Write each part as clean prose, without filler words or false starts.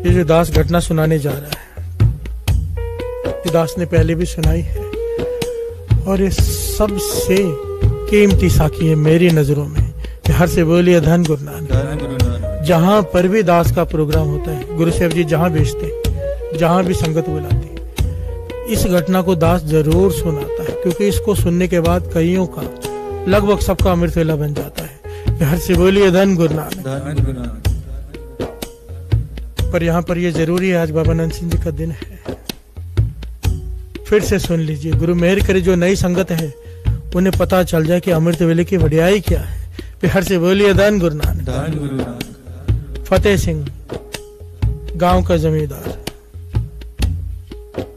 ये जो दास घटना सुनाने जा रहा है, ये दास ने पहले भी सुनाई है और ये सबसे कीमती साखी है मेरी नजरों में। हर से बोलिए धन गुरु नानक। जहां पर भी दास का प्रोग्राम होता है, गुरु साहब जी जहां भेजते, जहां भी संगत बुलाती, इस घटना को दास जरूर सुनाता है, क्योंकि इसको सुनने के बाद कईयों का, लगभग सबका अमृत वेला बन जाता है। हर से बोलिए धन गुरु नानक। पर यहाँ पर ये जरूरी है, आज बाबा नंद सिंह जी का दिन है, फिर से सुन लीजिए। गुरु मेहर करे जो नई संगत है उन्हें पता चल जाए कि अमृत वेले की वडियाई क्या है। हर से बोलिए धन गुरु नानक। फतेह सिंह गांव का जमींदार,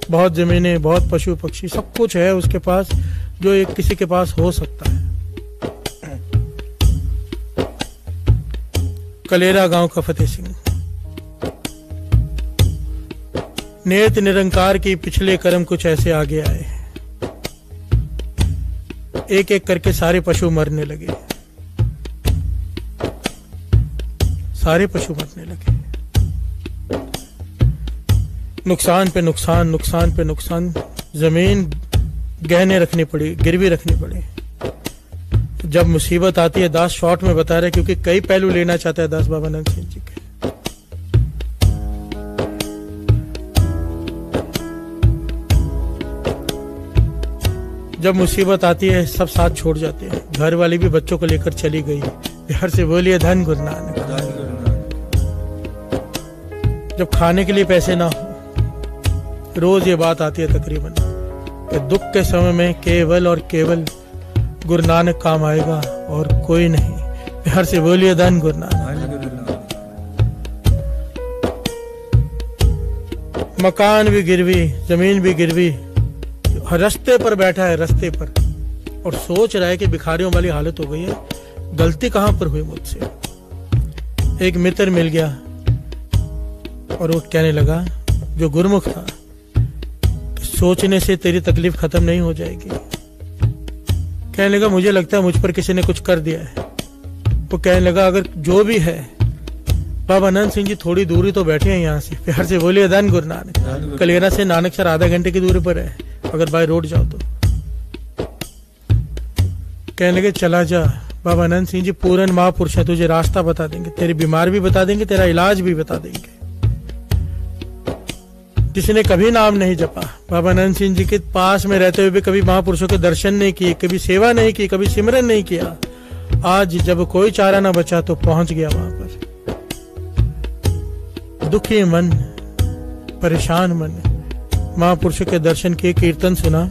बहुत जमीनें, बहुत पशु पक्षी, सब कुछ है उसके पास जो एक किसी के पास हो सकता है। कलेरा गांव का फतेह सिंह नेत निरंकार की पिछले कर्म कुछ ऐसे आगे आए, एक एक करके सारे पशु मरने लगे, सारे पशु मरने लगे। नुकसान पे नुकसान, नुकसान पे नुकसान, जमीन गहने रखनी पड़ी, गिरवी रखनी पड़ी। जब मुसीबत आती है, दास शॉर्ट में बता रहे क्योंकि कई पहलू लेना चाहता है दास बाबा नंद सिंह जी के। जब मुसीबत आती है सब साथ छोड़ जाते हैं, घर वाली भी बच्चों को लेकर चली गई। हर से बोलिए धन गुरु नानक। जब खाने के लिए पैसे ना हो, रोज ये बात आती है तकरीबन कि दुख के समय में केवल और केवल गुरु नानक काम आएगा और कोई नहीं। हर से बोलिए धन गुरु नानक। मकान भी गिरवी, जमीन भी गिरवी, रास्ते पर बैठा है, रास्ते पर, और सोच रहा है कि भिखारियों वाली हालत हो गई है, गलती कहां पर हुई मुझसे। एक मित्र मिल गया और वो कहने लगा, जो गुरुमुख था, सोचने से तेरी तकलीफ खत्म नहीं हो जाएगी। कहने लगा, मुझे लगता है मुझ पर किसी ने कुछ कर दिया है। वो कहने लगा, अगर जो भी है, बाबा नंद सिंह जी थोड़ी दूरी तो बैठे हैं यहाँ से। प्यार से बोलिए धन गुरु नानक। कलेरा से नानकसर आधा घंटे की दूरी पर है, अगर बाय रोड जाओ तो। कहने लगे, चला जा, बाबा नंद सिंह जी पूर्ण महापुरुष है, तुझे रास्ता बता देंगे, तेरी बीमार भी बता देंगे, तेरा इलाज भी बता देंगे। जिसने कभी नाम नहीं जपा, बाबा नंद सिंह जी के पास में रहते हुए भी कभी महापुरुषों के दर्शन नहीं किए, कभी सेवा नहीं की, कभी सिमरन नहीं किया, आज जब कोई चारा ना बचा तो पहुंच गया वहां पर। दुखी मन, परेशान मन, महापुरुषों के दर्शन किए, कीर्तन सुना,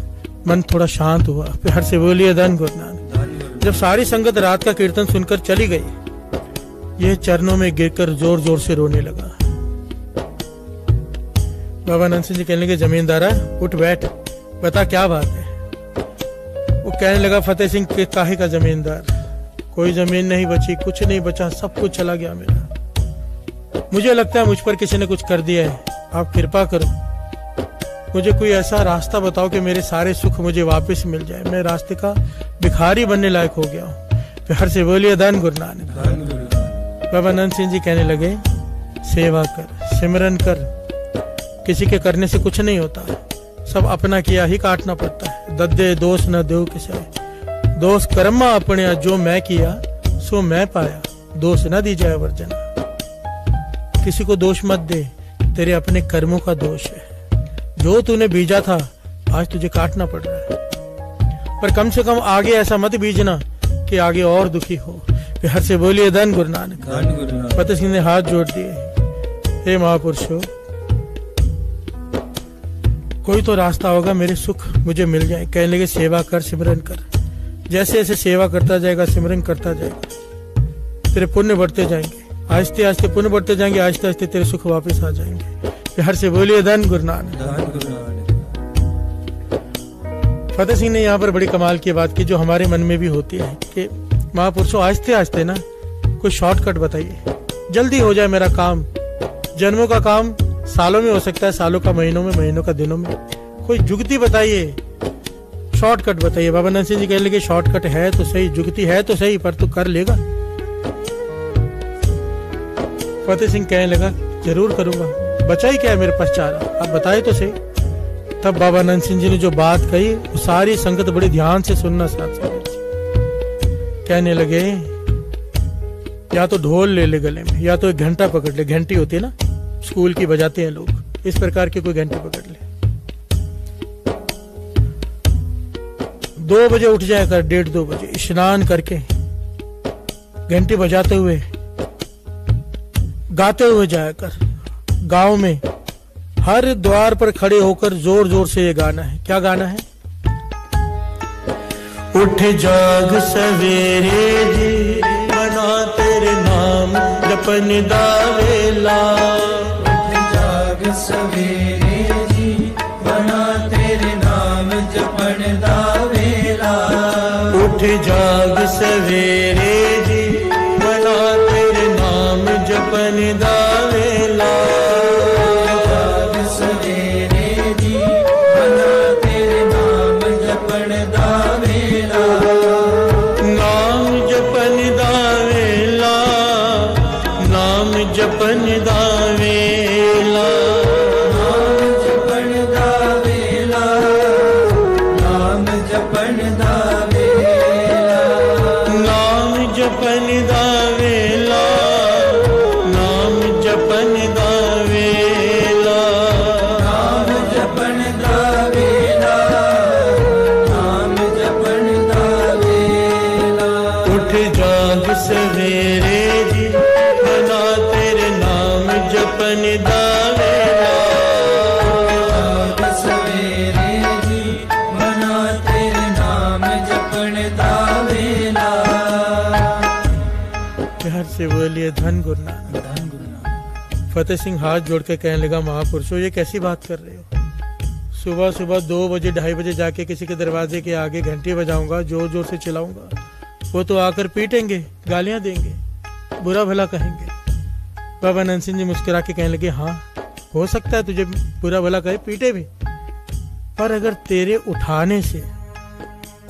मन थोड़ा शांत हुआ। फिर हर से बोलिए धन गुरु नानक। जब सारी संगत रात का कीर्तन सुनकर चली गई, यह चरणों में गिरकर जोर जोर से रोने लगा। बाबा नंद सिंह जी कहने लगे, जमींदारा उठ बैठ, बता क्या बात है। वो कहने लगा, फतेह सिंह के काहे का जमींदार, कोई जमीन नहीं बची, कुछ नहीं बचा, सब कुछ चला गया मेरा। मुझे लगता है मुझ पर किसी ने कुछ कर दिया है, आप कृपा करो, मुझे कोई ऐसा रास्ता बताओ कि मेरे सारे सुख मुझे वापस मिल जाए, मैं रास्ते का भिखारी बनने लायक हो गया हूँ। फिर हर से बोलिए धन गुरु नानक। बाबा नंद सिंह जी कहने लगे, सेवा कर, सिमरन कर, किसी के करने से कुछ नहीं होता, सब अपना किया ही काटना पड़ता है। दद्दे दोष न दो किसे, दोष कर्मा अपने, जो मैं किया सो मैं पाया, दोष न दी जाए वर्जना। किसी को दोष मत दे, तेरे अपने कर्मों का दोष है, जो तूने बीजा था आज तुझे काटना पड़ रहा है। पर कम से कम आगे ऐसा मत बीजना कि आगे और दुखी हो। हर से बोलिए धन गुरु नानक। फतेह सिंह ने हाथ जोड़ दिए, हे महापुरुषों, कोई तो रास्ता होगा, मेरे सुख मुझे मिल जाए। कहने लगे, सेवा कर, सिमरन कर, जैसे जैसे सेवा करता जाएगा, सिमरन करता जाएगा, तेरे पुण्य बढ़ते जाएंगे, आहिस्ते आहिस्ते पुण्य बढ़ते जाएंगे, आहिस्ते आहिस्ते तेरे सुख वापस आ जाएंगे। हर से बोलिए धन गुरु नानक। फतेह सिंह ने यहाँ पर बड़ी कमाल की बात की, जो हमारे मन में भी होती है कि महापुरुषों आहिस्ते आहिस्ते ना कोई शॉर्टकट बताइए, जल्दी हो जाए मेरा काम। जन्मों का काम सालों में हो सकता है, सालों का महीनों में, महीनों का दिनों में। कोई जुगती बताइए, शॉर्टकट बताइए। बाबा नंद सिंह जी कहने लगे, शॉर्टकट है तो सही, जुगती है तो सही, पर तू कर लेगा। फतेह सिंह कहने लगा, जरूर करूंगा, बचा ही क्या है मेरे पास चारा, आप बताए तो सही। तब बाबा नंद सिंह जी ने जो बात कही वो सारी संगत बड़े ध्यान से सुनना साथ साथ। कहने लगे या तो ढोल ले ले गले में, या तो एक घंटा पकड़ ले, घंटी होती है ना स्कूल की बजाते हैं लोग, इस प्रकार की कोई घंटी पकड़ ले। 2 बजे उठ जाया कर, 1:30-2 बजे स्नान करके घंटी बजाते हुए गाते हुए जाया कर। गांव में हर द्वार पर खड़े होकर जोर जोर से ये गाना है। क्या गाना है? उठ जाग सवेरे जी, बना तेरे नाम जपन दावेला। उठ जाग सवेरे जी, बना तेरे नाम जपन दावेला। उठ जाग सवेरे जी, बना तेरे नाम जपन दावेला। जाग सवेरे जी, बना तेरे नाम जपन दावेला। नाम जपन दावेला, नाम जपन दावेला। नाम जपन दावेला, नाम जपन दावेला। नाम जपन दावेला, नाम जपन दावेला। नाम जपन दावेला, नाम जपन दावेला। उठ जाग सवेरे जी, बना तेरे नाम जपन दावेला। जाग सवेरे जी, बना तेरे नाम जपन दावेला। प्यार से बोलिए धन गुरु नानक। धन गुरु नानक। फतेह सिंह हाथ जोड़ के कहने लगा, महापुरुषों ये कैसी बात कर रहे हो? सुबह सुबह 2 बजे 2:30 बजे जाके किसी के दरवाजे के आगे घंटी बजाऊंगा, जोर जोर से चिल्लाऊंगा, वो तो आकर पीटेंगे, गालियां देंगे, बुरा भला कहेंगे। बाबा नंद सिंह जी मुस्कुरा के कहने लगे, हाँ हो सकता है तुझे बुरा भला कहे, पीटे भी, पर अगर तेरे उठाने से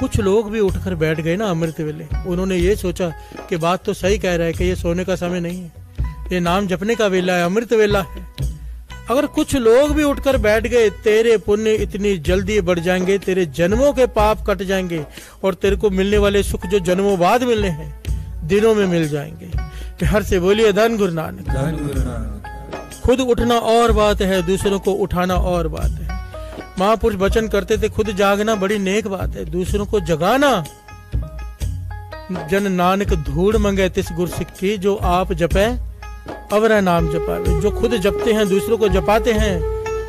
कुछ लोग भी उठकर बैठ गए ना अमृत वेले, उन्होंने ये सोचा कि बात तो सही कह रहा है कि ये सोने का समय नहीं है, ये नाम जपने का वेला है, अमृत वेला है। अगर कुछ लोग भी उठकर बैठ गए, तेरे पुण्य इतनी जल्दी बढ़ जाएंगे, तेरे जन्मों के पाप कट जाएंगे और तेरे को मिलने वाले सुख जो जन्मों बाद मिलने हैं दिनों में मिल जाएंगे। प्यार से बोलिए धन गुरु नानक। धन गुरु नानक। खुद उठना और बात है, दूसरों को उठाना और बात है। महापुरुष वचन करते थे, खुद जागना बड़ी नेक बात है, दूसरों को जगाना। जन नानक धूड़ मंगे तिस गुर सिक्की, जो आप जपे अवरा नाम जपावे। जो खुद जपते हैं दूसरों को जपाते हैं,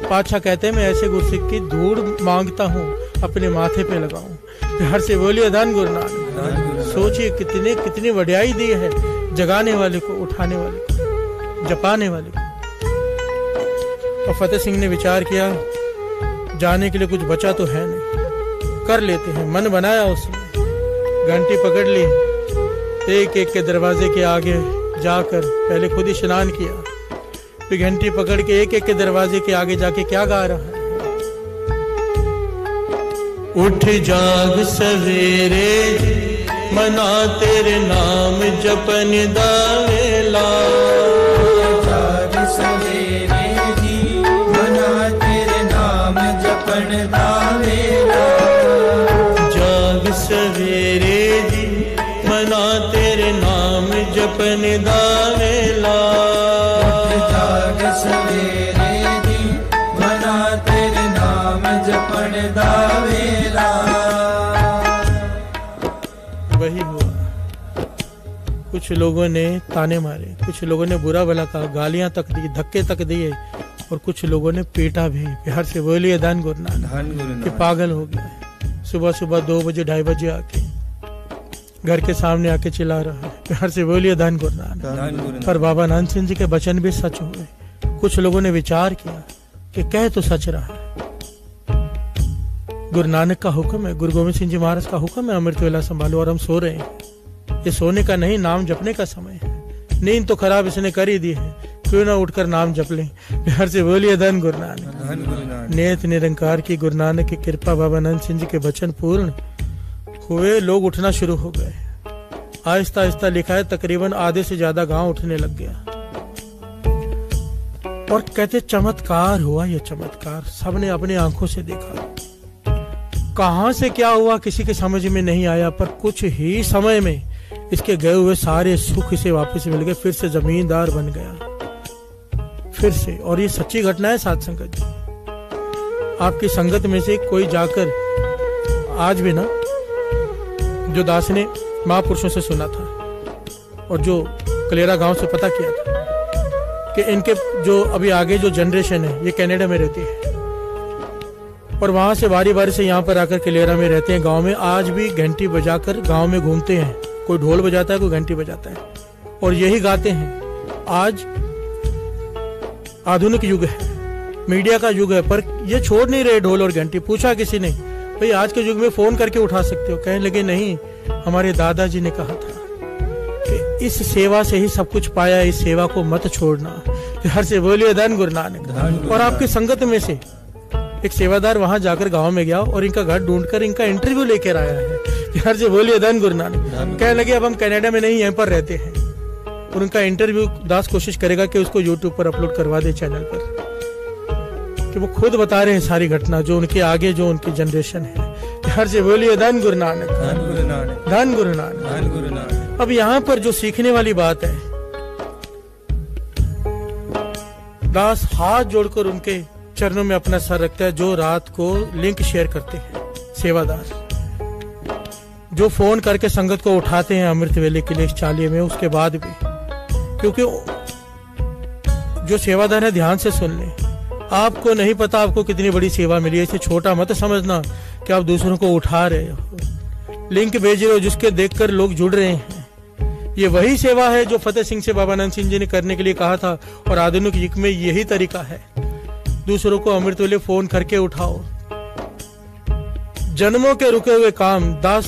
पाछा कहते हैं मैं ऐसे गुरसिक की धूड़ मांगता हूँ अपने माथे पे लगाऊं। प्यार से बोलिए धन गुरु नानक। सोचिए कितने कितनी वड्याई दी है जगाने वाले को, उठाने वाले को, जपाने वाले को। और फतेह सिंह ने विचार किया, जाने के लिए कुछ बचा तो है नहीं, कर लेते हैं। मन बनाया उसने, घंटी पकड़ ली, एक एक के दरवाजे के आगे जाकर पहले खुद ही स्नान किया, फिर घंटी पकड़ के एक एक के दरवाजे के आगे जाके क्या गा रहा है? उठ जाग सवेरे मना तेरे नाम जपन दावेला। जाग सवेरे जी, मना तेरे नाम जपन दावेला। जाग सवेरे जी, मना तेरे नाम जपन दावेला। जाग सवेरे जी, मना तेरे नाम जपन दावेला। वही हुआ। कुछ लोगों ने ताने मारे, कुछ लोगों ने बुरा भला कहा, गालियां तक दी, धक्के तक दिए, और कुछ लोगों ने पीटा भी। प्यार से बोलिए धन गुरु नानक। कि पागल हो गया है, सुबह सुबह 2 बजे 2:30 बजे आके घर के सामने आके चिल्ला रहा है। प्यार से बोलिए धन गुरु नानक। पर बाबा नंद सिंह जी के वचन भी सच हुए। कुछ लोगों ने विचार किया कि कह तो सच रहा है, गुरु नानक का हुक्म है, गुरु गोविंद सिंह जी महाराज का हुक्म है, अमृत वेला संभालो, और हम सो रहे हैं। ये सोने का नहीं, नाम जपने का समय है। नींद तो खराब इसने कर ही दी है, क्यों ना उठकर नाम जप लें। प्यार से बोलिए धन गुरु नानक। नेत निरंकार की गुरु नानक की कृपा, बाबा नंद सिंह जी के वचन पूर्ण हुए, लोग उठना शुरू हो गए। आहिस्ता आहिस्ता लिखा है तकरीबन आधे से ज्यादा गांव उठने लग गया। और कहते चमत्कार हुआ, ये चमत्कार सबने अपनी आंखों से देखा। कहां से क्या हुआ किसी के समझ में नहीं आया, पर कुछ ही समय में इसके गए हुए सारे सुख इसे वापस मिल गए, फिर से जमींदार बन गया फिर से। और ये सच्ची घटना है साथ संगत जी। आपकी संगत में से कोई जाकर, आज भी ना, जो दास ने महापुरुषों से सुना था और जो कलेरा गांव से पता किया था कि इनके जो अभी आगे जो जनरेशन है ये कनाडा में रहती है और वहां से बारी बारी से यहाँ पर आकर कलेरा में रहते हैं। गांव में आज भी घंटी बजाकर गांव में घूमते हैं, कोई ढोल बजाता है, कोई घंटी बजाता है और यही गाते हैं। आज आधुनिक युग है, मीडिया का युग है, पर ये छोड़ नहीं रहे ढोल और घंटी। पूछा किसी ने, भाई आज के युग में फोन करके उठा सकते हो? कहने लगे नहीं, हमारे दादाजी ने कहा था कि इस सेवा से ही सब कुछ पाया, इस सेवा को मत छोड़ना। हर से बोलिए धन गुरु नानक। और आपकी संगत में से एक सेवादार वहां जाकर गांव में गया और इनका घर ढूंढकर इनका इंटरव्यू लेकर आया है कि हर से बोलिए धन गुरु नानक। कहने लगे अब हम कनाडा में नहीं, यहीं पर रहते हैं। और उनका इंटरव्यू दास कोशिश करेगा कि उसको यूट्यूब पर अपलोड करवा दे चैनल पर, कि वो खुद बता रहे हैं सारी घटना जो उनके आगे जो उनकी जनरेशन है। हर से बोलिए धन गुरु नानक, धन गुरु नानक, धन गुरु नानक, धन गुरु नानक। अब यहाँ पर जो सीखने वाली बात है, दास हाथ जोड़कर उनके चरणों में अपना सर रखता है। जो रात को लिंक शेयर करते हैं सेवादार, जो फोन करके संगत को उठाते हैं अमृत वेले के लिए इस चालिये में, उसके बाद भी, क्योंकि जो सेवादार है ध्यान से सुन ले, आपको नहीं पता आपको कितनी बड़ी सेवा मिली है। इसे छोटा मत समझना कि आप दूसरों को उठा रहे हो, लिंक भेज रहे हो जिसके देखकर लोग जुड़ रहे हैं। ये वही सेवा है जो फतेह सिंह से बाबा नंद सिंह जी ने करने के लिए कहा था और आधुनिक युग में यही तरीका है। दूसरों को अमृत वेले फोन करके उठाओ। जन्मों के रुके हुए काम दास